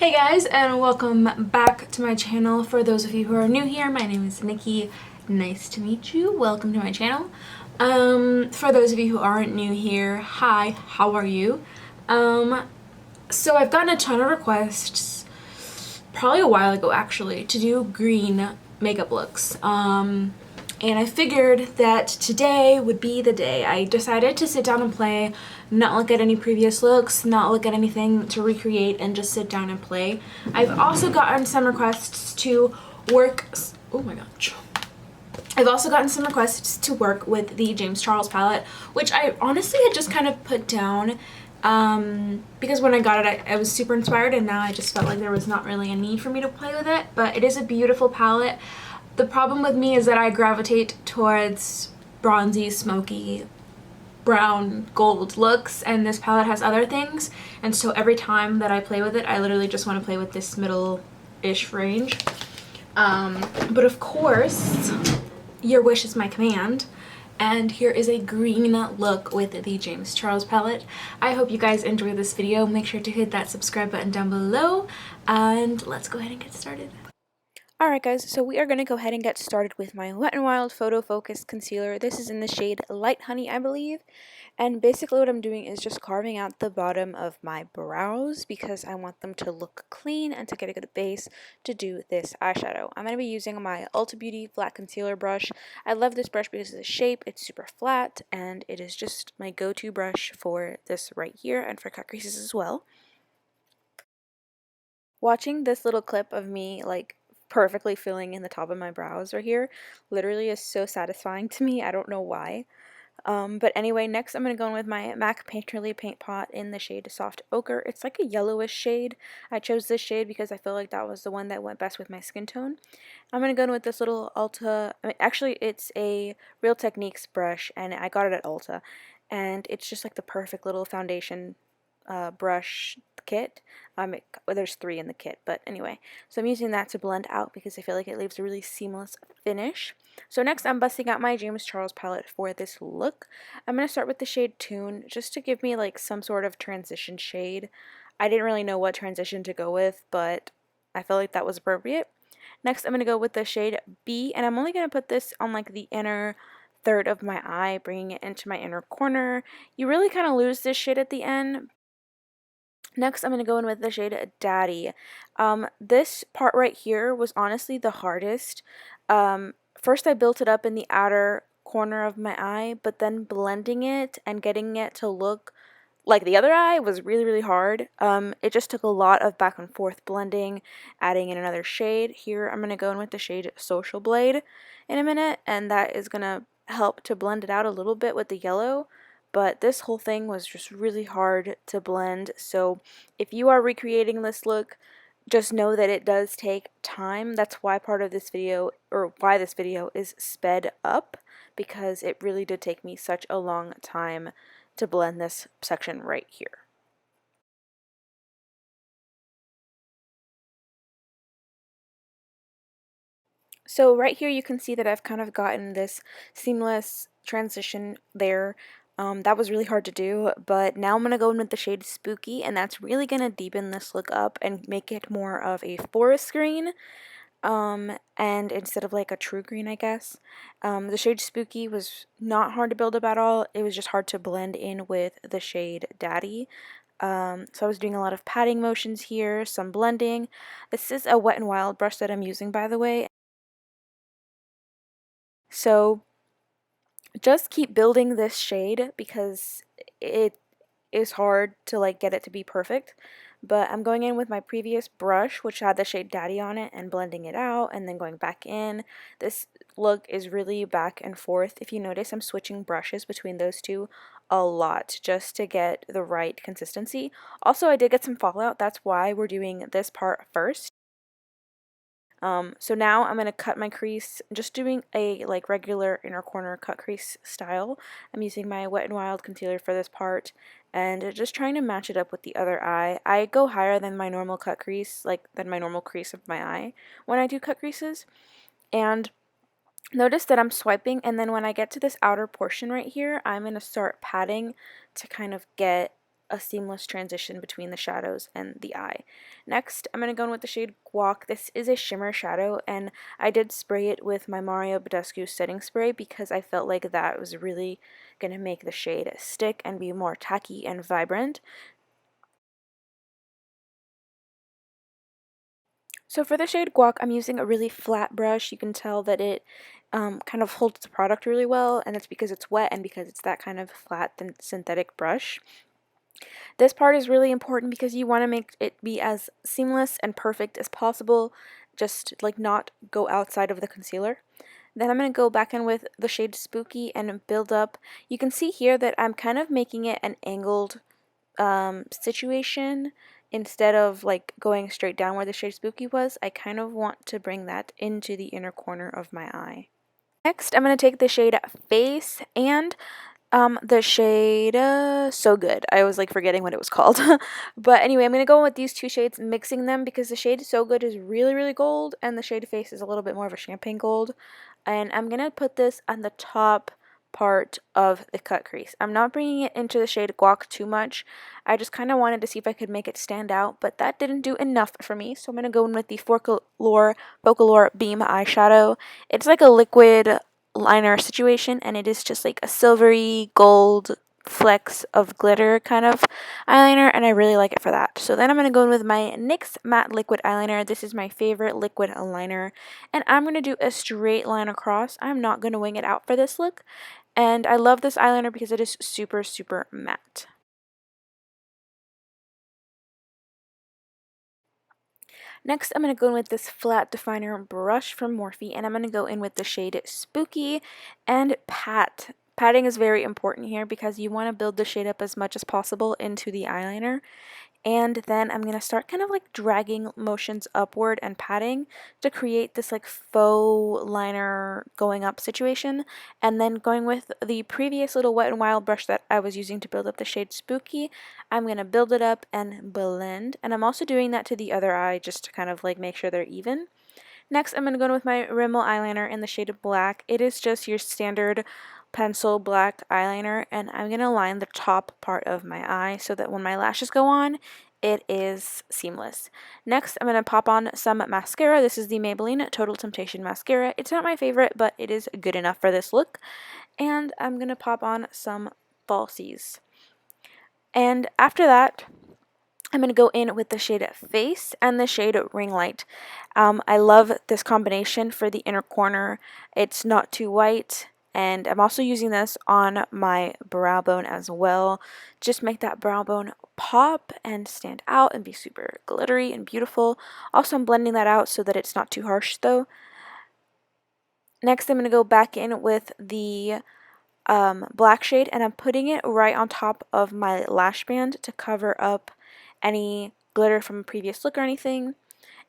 Hey guys, and welcome back to my channel. For those of you who are new here, my name is Nikki. Nice to meet you. Welcome to my channel. For those of you who aren't new here, hi, how are you? So I've gotten a ton of requests, probably a while ago actually, to do green makeup looks. And I figured that today would be the day. I decided to sit down and play, not look at any previous looks, not look at anything to recreate, and just sit down and play. I've also gotten some requests to work, oh my gosh. I've also gotten some requests to work with the James Charles palette, which I honestly had just kind of put down because when I got it, I was super inspired, and now I just felt like there was not really a need for me to play with it, but it is a beautiful palette. The problem with me is that I gravitate towards bronzy, smoky, brown, gold looks, and this palette has other things, and so every time that I play with it, I literally just want to play with this middle-ish range. But of course, your wish is my command, and here is a green look with the James Charles palette. I hope you guys enjoy this video. Make sure to hit that subscribe button down below, and let's go ahead and get started. Alright guys, so we are going to go ahead and get started with my Wet n Wild Photo Focus Concealer. This is in the shade Light Honey, I believe. And basically what I'm doing is just carving out the bottom of my brows because I want them to look clean and to get a good base to do this eyeshadow. I'm going to be using my Ulta Beauty Flat Concealer brush. I love this brush because of the shape. It's super flat and it is just my go-to brush for this right here and for cut creases as well. Watching this little clip of me like perfectly filling in the top of my brows right here literally is so satisfying to me. I don't know why. But anyway, next I'm going to go in with my MAC Painterly Paint Pot in the shade Soft Ochre. It's like a yellowish shade. I chose this shade because I feel like that was the one that went best with my skin tone. I'm going to go in with this little Ulta, actually it's a Real Techniques brush and I got it at Ulta. And it's just like the perfect little foundation brush kit. There's 3 in the kit, but anyway, so I'm using that to blend out because I feel like it leaves a really seamless finish. So next I'm busting out my James Charles palette for this look. I'm going to start with the shade Tune just to give me like some sort of transition shade. I didn't really know what transition to go with, but I felt like that was appropriate. Next I'm going to go with the shade B, and I'm only going to put this on like the inner third of my eye, bringing it into my inner corner. You really kind of lose this shade at the end. Next, I'm going to go in with the shade Daddy. This part right here was honestly the hardest. First, I built it up in the outer corner of my eye, but then blending it and getting it to look like the other eye was really, really hard. It just took a lot of back and forth blending, adding in another shade. Here, I'm going to go in with the shade Social Blade in a minute, and that is going to help to blend it out a little bit with the yellow. But this whole thing was just really hard to blend, so if you are recreating this look, just know that it does take time. That's why part of this video, or why this video is sped up, because it really did take me such a long time to blend this section right here. So right here you can see that I've kind of gotten this seamless transition there. That was really hard to do, but now I'm going to go in with the shade Spooky, and that's really going to deepen this look up and make it more of a forest green, and instead of like a true green, I guess. The shade Spooky was not hard to build up at all. It was just hard to blend in with the shade Daddy. So I was doing a lot of patting motions here, some blending. This is a Wet n Wild brush that I'm using, by the way. So just keep building this shade because it is hard to like get it to be perfect. But I'm going in with my previous brush, which had the shade Daddy on it, and blending it out and then going back in. This look is really back and forth. If you notice, I'm switching brushes between those two a lot just to get the right consistency. Also, I did get some fallout. That's why we're doing this part first. So now I'm going to cut my crease, just doing a like regular inner corner cut crease style. I'm using my Wet n Wild concealer for this part and just trying to match it up with the other eye. I go higher than my normal cut crease, like than my normal crease of my eye when I do cut creases. And notice that I'm swiping, and then when I get to this outer portion right here, I'm going to start patting to kind of get a seamless transition between the shadows and the eye. Next, I'm going to go in with the shade Guac. This is a shimmer shadow, and I did spray it with my Mario Badescu setting spray because I felt like that was really going to make the shade stick and be more tacky and vibrant. So for the shade Guac, I'm using a really flat brush. You can tell that it kind of holds the product really well, and it's because it's wet and because it's that kind of flat and synthetic brush. This part is really important because you want to make it be as seamless and perfect as possible, just like not go outside of the concealer. Then I'm going to go back in with the shade Spooky and build up. You can see here that I'm kind of making it an angled situation. Instead of like going straight down where the shade Spooky was, I kind of want to bring that into the inner corner of my eye. Next, I'm going to take the shade Face and the shade So Good. I was like forgetting what it was called. But anyway, I'm going to go in with these two shades, mixing them because the shade So Good is really, really gold and the shade Face is a little bit more of a champagne gold. And I'm going to put this on the top part of the cut crease. I'm not bringing it into the shade Guac too much. I just kind of wanted to see if I could make it stand out, but that didn't do enough for me. So I'm going to go in with the Focalure Beam eyeshadow. It's like a liquid liner situation, and it is just like a silvery gold flecks of glitter kind of eyeliner, and I really like it for that. So then I'm going to go in with my NYX matte liquid eyeliner. This is my favorite liquid liner, and I'm going to do a straight line across. I'm not going to wing it out for this look, and I love this eyeliner because it is super, super matte. Next, I'm going to go in with this flat definer brush from Morphe, and I'm going to go in with the shade Spooky and Pat. Patting is very important here because you want to build the shade up as much as possible into the eyeliner. And then I'm going to start kind of like dragging motions upward and patting to create this like faux liner going up situation. And then going with the previous little Wet n Wild brush that I was using to build up the shade Spooky, I'm going to build it up and blend. And I'm also doing that to the other eye just to kind of like make sure they're even. Next, I'm going to go in with my Rimmel eyeliner in the shade of black. It is just your standard pencil black eyeliner, and I'm going to line the top part of my eye so that when my lashes go on, it is seamless. Next, I'm going to pop on some mascara. This is the Maybelline Total Temptation Mascara. It's not my favorite, but it is good enough for this look. And I'm going to pop on some falsies. And after that, I'm going to go in with the shade Face and the shade Ring Light. I love this combination for the inner corner. It's not too white, and I'm also using this on my brow bone as well. Just make that brow bone pop and stand out and be super glittery and beautiful. Also, I'm blending that out so that it's not too harsh though. Next, I'm going to go back in with the black shade, and I'm putting it right on top of my lash band to cover up any glitter from a previous look or anything.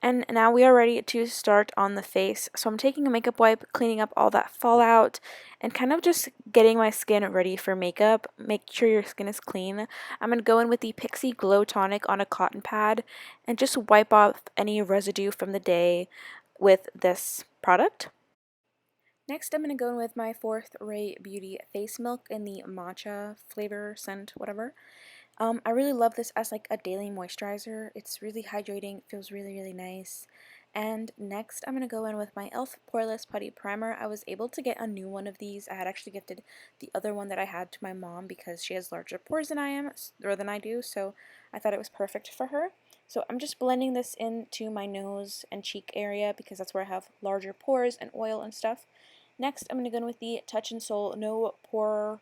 And now we are ready to start on the face. So I'm taking a makeup wipe, cleaning up all that fallout, and kind of just getting my skin ready for makeup. Make sure your skin is clean. I'm going to go in with the Pixi Glow Tonic on a cotton pad and just wipe off any residue from the day with this product. Next, I'm going to go in with my Fourth Ray Beauty Face Milk in the matcha flavor, scent, whatever. I really love this as like a daily moisturizer. It's really hydrating, feels really, really nice. And next, I'm going to go in with my e.l.f. Poreless Putty Primer. I was able to get a new one of these. I had actually gifted the other one that I had to my mom because she has larger pores than I do, so I thought it was perfect for her. So I'm just blending this into my nose and cheek area because that's where I have larger pores and oil and stuff. Next, I'm going to go in with the Touch in Sol No Problem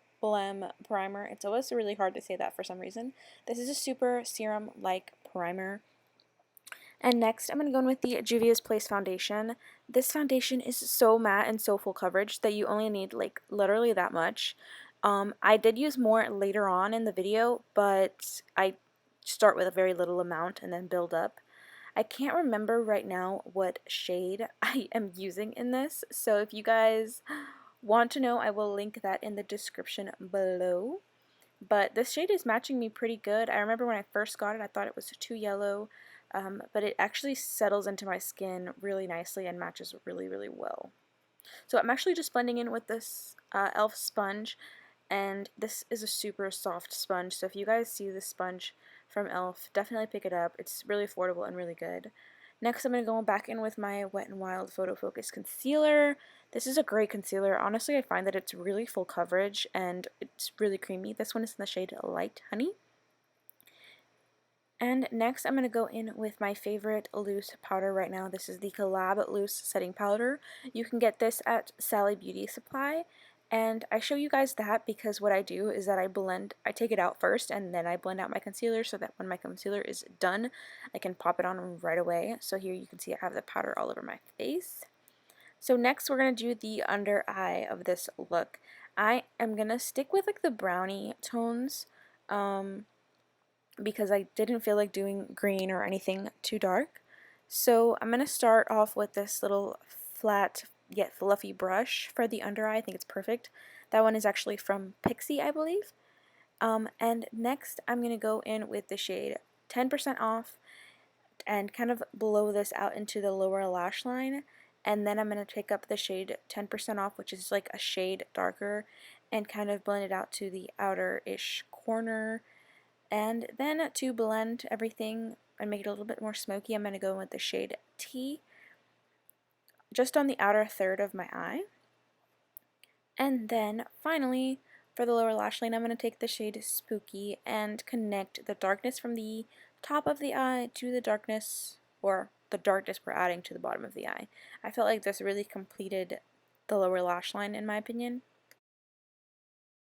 Primer. It's always really hard to say that for some reason. This is a super serum-like primer. And next, I'm going to go in with the Juvia's Place Foundation. This foundation is so matte and so full coverage that you only need like literally that much. I did use more later on in the video, but I start with a very little amount and then build up. I can't remember right now what shade I am using in this, so if you guys want to know, I will link that in the description below. But this shade is matching me pretty good. I remember when I first got it, I thought it was too yellow, but it actually settles into my skin really nicely and matches really, really well. So I'm actually just blending in with this e.l.f. sponge and this is a super soft sponge, so if you guys see this sponge from e.l.f., definitely pick it up. It's really affordable and really good. Next, I'm going to go back in with my Wet n Wild Photo Focus Concealer. This is a great concealer. Honestly, I find that it's really full coverage and it's really creamy. This one is in the shade Light Honey. And next, I'm going to go in with my favorite loose powder right now. This is the Collab Loose Setting Powder. You can get this at Sally Beauty Supply. And I show you guys that because what I do is that I take it out first and then I blend out my concealer so that when my concealer is done, I can pop it on right away. So here you can see I have the powder all over my face. So next we're going to do the under eye of this look. I am going to stick with like the brownie tones because I didn't feel like doing green or anything too dark. So I'm going to start off with this little flat yet fluffy brush for the under eye. I think it's perfect. That one is actually from Pixie, I believe. And next I'm going to go in with the shade 10% Off and kind of blow this out into the lower lash line. And then I'm going to take up the shade 10% Off, which is like a shade darker, and kind of blend it out to the outer-ish corner. And then to blend everything and make it a little bit more smoky, I'm going to go in with the shade T just on the outer third of my eye. And then finally, for the lower lash line, I'm going to take the shade Spooky and connect the darkness from the top of the eye to the darkness, or the darkness we're adding to the bottom of the eye. I felt like this really completed the lower lash line in my opinion.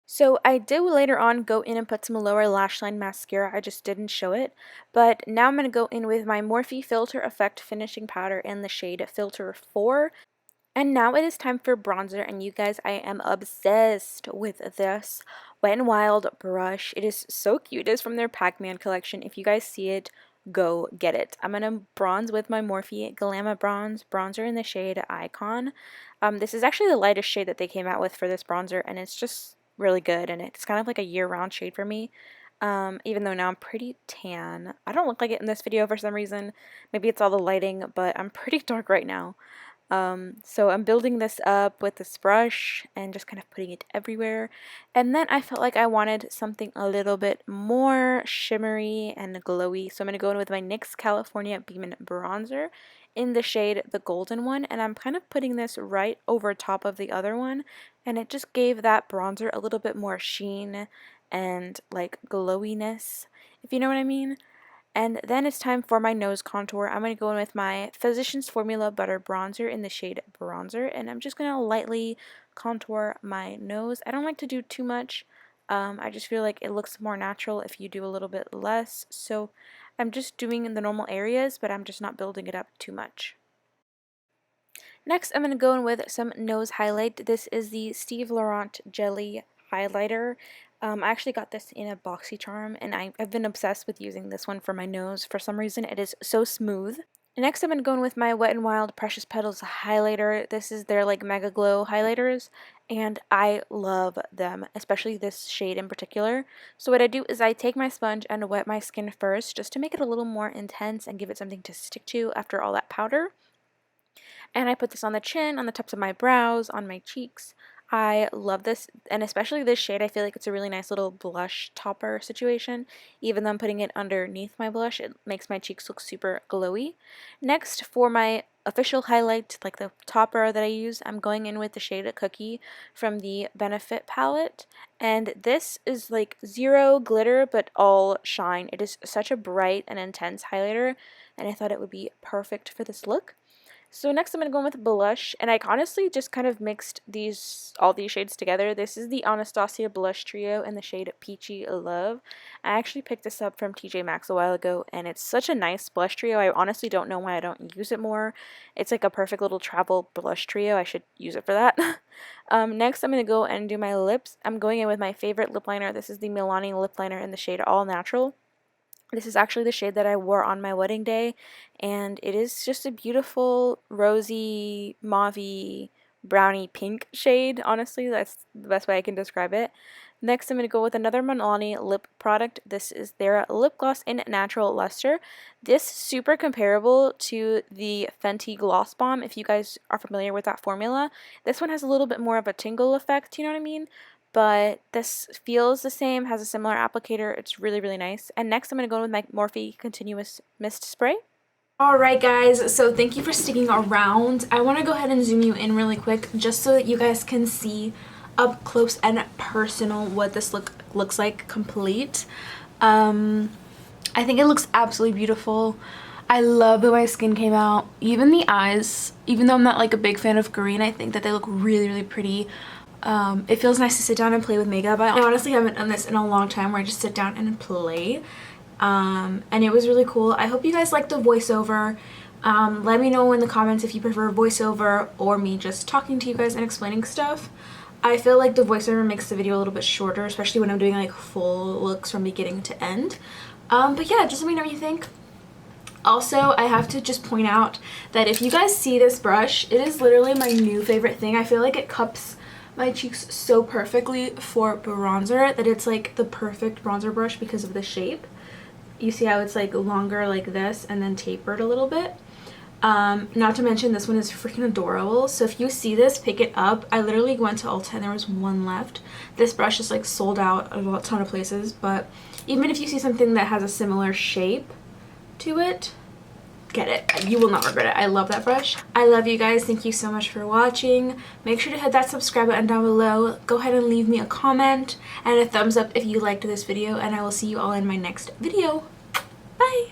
So I did later on go in and put some lower lash line mascara, I just didn't show it. But now I'm going to go in with my Morphe Filter Effect Finishing Powder in the shade Filter 4. And now it is time for bronzer, and you guys, I am obsessed with this Wet n Wild brush. It is so cute. It is from their Pac-Man collection. If you guys see it, go get it. I'm going to bronze with my Morphe Glamour Bronze bronzer in the shade Icon. This is actually the lightest shade that they came out with for this bronzer, and it's just really good, and it's kind of like a year-round shade for me. Even though now I'm pretty tan. I don't look like it in this video for some reason. Maybe it's all the lighting, but I'm pretty dark right now. So I'm building this up with this brush and just kind of putting it everywhere. And then I felt like I wanted something a little bit more shimmery and glowy. So I'm going to go in with my NYX California Beam Bronzer in the shade the golden one. And I'm kind of putting this right over top of the other one. And it just gave that bronzer a little bit more sheen and like glowiness, if you know what I mean. And then it's time for my nose contour. I'm going to go in with my Physicians Formula Butter Bronzer in the shade Bronzer. And I'm just going to lightly contour my nose. I don't like to do too much. I just feel like it looks more natural if you do a little bit less. So I'm just doing in the normal areas, but I'm just not building it up too much. Next, I'm going to go in with some nose highlight. This is the Steve Laurent Jelly highlighter. I actually got this in a BoxyCharm, and I've been obsessed with using this one for my nose. For some reason, it is so smooth. Next, I'm going to go in with my Wet n Wild Precious Petals highlighter. This is their like Mega Glow highlighters, and I love them, especially this shade in particular. So what I do is I take my sponge and wet my skin first, just to make it a little more intense and give it something to stick to after all that powder. And I put this on the chin, on the tops of my brows, on my cheeks. I love this, and especially this shade, I feel like it's a really nice little blush topper situation. Even though I'm putting it underneath my blush, it makes my cheeks look super glowy. Next, for my official highlight, like the topper that I use, I'm going in with the shade Cookie from the Benefit palette. And this is like zero glitter, but all shine. It is such a bright and intense highlighter, and I thought it would be perfect for this look. So next I'm going to go in with blush, and I honestly just kind of mixed all these shades together. This is the Anastasia Blush Trio in the shade Peachy Love. I actually picked this up from TJ Maxx a while ago, and it's such a nice blush trio. I honestly don't know why I don't use it more. It's like a perfect little travel blush trio. I should use it for that. Next I'm going to go and do my lips. I'm going in with my favorite lip liner. This is the Milani lip liner in the shade All Natural. This is actually the shade that I wore on my wedding day, and it is just a beautiful rosy, mauvey, brownie pink shade. Honestly, that's the best way I can describe it. Next, I'm going to go with another Milani lip product. This is their lip gloss in Natural Luster. This is super comparable to the Fenty Gloss Bomb, if you guys are familiar with that formula. This one has a little bit more of a tingle effect, you know what I mean? but this feels the same, has a similar applicator. It's really, really nice. And next I'm going to go in with my Morphe Continuous Mist Spray. Alright guys, so thank you for sticking around. I want to go ahead and zoom you in really quick just so that you guys can see up close and personal what this looks like complete. I think it looks absolutely beautiful. I love the way my skin came out. Even the eyes, even though I'm not like a big fan of green, I think that they look really, really pretty. It feels nice to sit down and play with makeup. I honestly haven't done this in a long time where I just sit down and play. And it was really cool. I hope you guys liked the voiceover. Let me know in the comments if you prefer voiceover or me just talking to you guys and explaining stuff. I feel like the voiceover makes the video a little bit shorter, especially when I'm doing like full looks from beginning to end. But yeah, just let me know what you think. Also, I have to just point out that if you guys see this brush, it is literally my new favorite thing. I feel like it cups my cheeks so perfectly for bronzer that it's like the perfect bronzer brush because of the shape. You see how it's like longer like this and then tapered a little bit. Not to mention this one is freaking adorable. So if you see this, pick it up. I literally went to Ulta and there was one left. This brush is like sold out at a ton of places, but even if you see something that has a similar shape to it, get it. You will not regret it. I love that brush. I love you guys. Thank you so much for watching. Make sure to hit that subscribe button down below. Go ahead and leave me a comment and a thumbs up if you liked this video, and I will see you all in my next video. Bye!